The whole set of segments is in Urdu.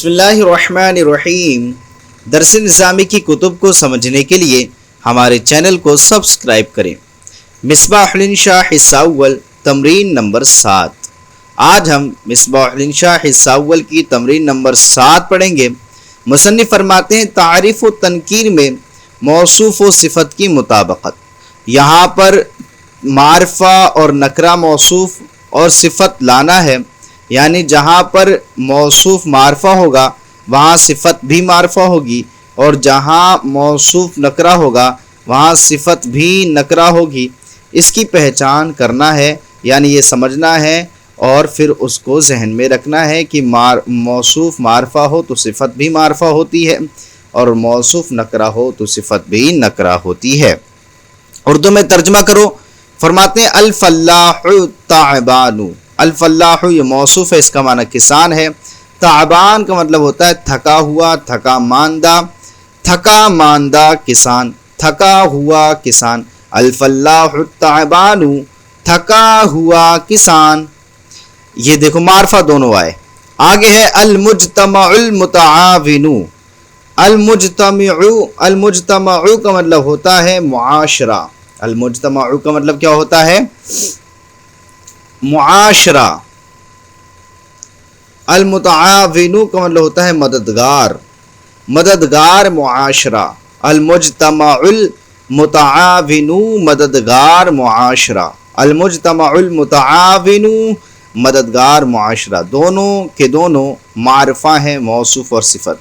بسم اللہ الرحمن الرحیم۔ درس نظامی کی کتب کو سمجھنے کے لیے ہمارے چینل کو سبسکرائب کریں۔ مصباح الانشاء حصہ اول تمرین نمبر 7۔ آج ہم مصباح الانشاء حصہ اول کی تمرین نمبر 7 پڑھیں گے۔ مصنف فرماتے ہیں تعریف و تنکیر میں موصوف و صفت کی مطابقت۔ یہاں پر معرفہ اور نکرہ موصوف اور صفت لانا ہے، یعنی جہاں پر موصوف معرفہ ہوگا وہاں صفت بھی معرفہ ہوگی، اور جہاں موصوف نکرہ ہوگا وہاں صفت بھی نکرہ ہوگی۔ اس کی پہچان کرنا ہے، یعنی یہ سمجھنا ہے اور پھر اس کو ذہن میں رکھنا ہے کہ موصوف معرفہ ہو تو صفت بھی معرفہ ہوتی ہے، اور موصوف نکرہ ہو تو صفت بھی نکرہ ہوتی ہے۔ اردو میں ترجمہ کرو۔ فرماتے ہیں الفلاح تعبان۔ الفلاح یہ موصوف ہے، اس کا معنی کسان ہے۔ تعبان کا مطلب ہوتا ہے تھکا ہوا، تھکا ماندہ، تھکا ماندہ کسان، تھکا ہوا کسان۔ الفلاح تعبان، تھکا ہوا کسان۔ یہ دیکھو معرفہ دونوں آئے۔ آگے ہے المجتمع المتعاون۔ المجتمع کا مطلب ہوتا ہے معاشرہ۔ المجتمع کا مطلب کیا ہوتا ہے؟ معاشرہ۔ المتعاون کا مطلب ہوتا ہے مددگار، مددگار معاشرہ۔ المجتمع المتعاون مددگار معاشرہ۔ المجتمع المتعاون مددگار معاشرہ، دونوں کے دونوں معرفہ ہیں، موصوف اور صفت۔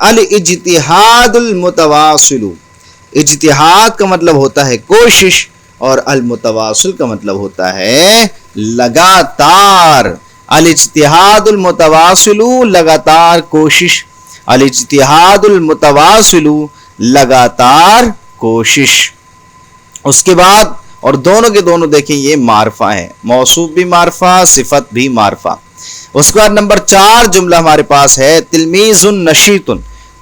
الاجتہاد المتواصل۔ اجتہاد کا مطلب ہوتا ہے کوشش، اور المتواصل کا مطلب ہوتا ہے لگاتار۔ الاجتہاد المتواصل لگاتار کوشش۔ الاجتہاد المتواصل لگاتار کوشش۔ اس کے بعد اور دونوں کے دونوں دیکھیں یہ معرفہ ہیں، موصوف بھی معرفہ، صفت بھی معرفہ۔ اس کے بعد نمبر 4 جملہ ہمارے پاس ہے تلمیذ نشیط۔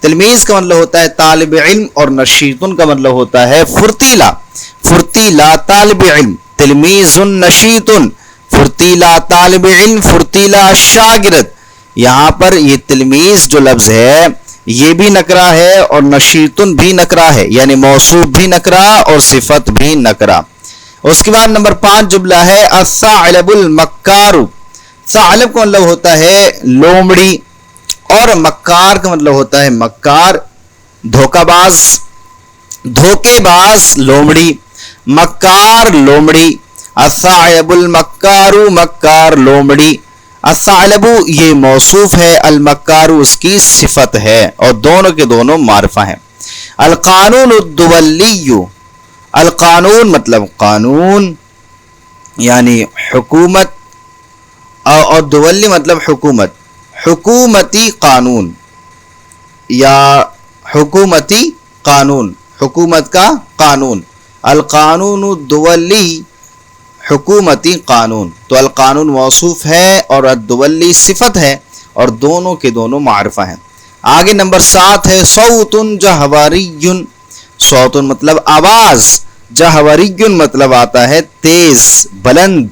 تلمیذ کا مطلب ہوتا ہے طالب علم، اور نشیط کا مطلب ہوتا ہے پھرتیلا، پھرتیلا طالب علم۔ تلمیذ نشیط، پھرتیلا طالب علم، پھرتیلا شاگرد۔ یہاں پر یہ تلمیذ جو لفظ ہے یہ بھی نکرہ ہے اور نشیط بھی نکرہ ہے، یعنی موصوف بھی نکرہ اور صفت بھی نکرہ۔ اس کے بعد نمبر 5 جملہ ہے الثعلب المکار۔ ثعلب کا مطلب ہوتا ہے لومڑی، اور مکار کا مطلب ہوتا ہے مکار، دھوکہ باز، دھوکے باز لومڑی، مکار لومڑی۔ الثعلب المکار، مکار لومڑی۔ الثعلب یہ موصوف ہے، المکار اس کی صفت ہے، اور دونوں کے دونوں معرفہ ہیں۔ القانون الدولی۔ القانون مطلب قانون، یعنی حکومت، اور دولی مطلب حکومت، حکومتی قانون یا حکومتی قانون، حکومت کا قانون۔ القانون الدولی حکومتی قانون۔ تو القانون موصوف ہے اور الدولی صفت ہے، اور دونوں کے دونوں معرفہ ہیں۔ آگے نمبر 7 ہے صوت جہوری۔ صوت مطلب آواز، جہوری مطلب آتا ہے تیز، بلند،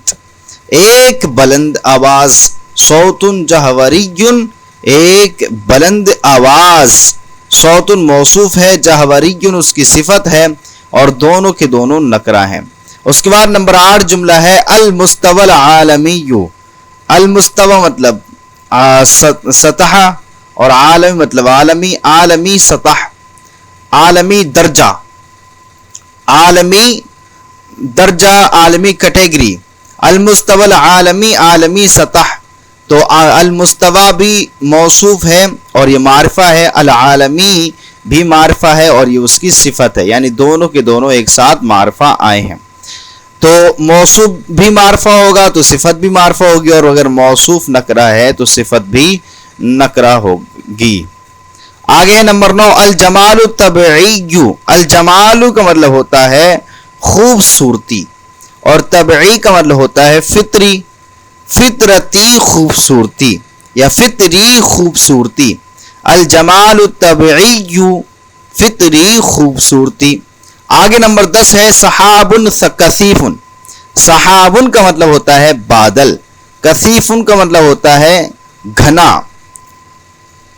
ایک بلند آواز۔ صوت جہوری ایک بلند آواز۔ صوت موصوف ہے، جہوری اس کی صفت ہے، اور دونوں کے دونوں نکرہ ہیں۔ اس کے بعد نمبر 8 جملہ ہے المستوى العالمی۔ المستوى مطلب سطح، اور عالمی مطلب عالمی، عالمی سطح، عالمی درجہ، عالمی درجہ، عالمی کیٹیگری۔ المستوى العالمی عالمی سطح۔ تو المستوى بھی موصوف ہے اور یہ معرفہ ہے، العالمی بھی معرفہ ہے اور یہ اس کی صفت ہے، یعنی دونوں کے دونوں ایک ساتھ معرفہ آئے ہیں۔ تو موصوف بھی معرفہ ہوگا تو صفت بھی معرفہ ہوگی، اور اگر موصوف نکرہ ہے تو صفت بھی نکرہ ہوگی۔ آگے نمبر 9 الجمال الطبعی۔ الجمال کا مطلب ہوتا ہے خوبصورتی، اور طبعی کا مطلب ہوتا ہے فطری، فطرتی خوبصورتی یا فطری خوبصورتی۔ الجمال الطبعی فطری خوبصورتی۔ آگے نمبر 10 ہے سحاب کثیف۔ سحاب کا مطلب ہوتا ہے بادل، کثیف کا مطلب ہوتا ہے گھنا،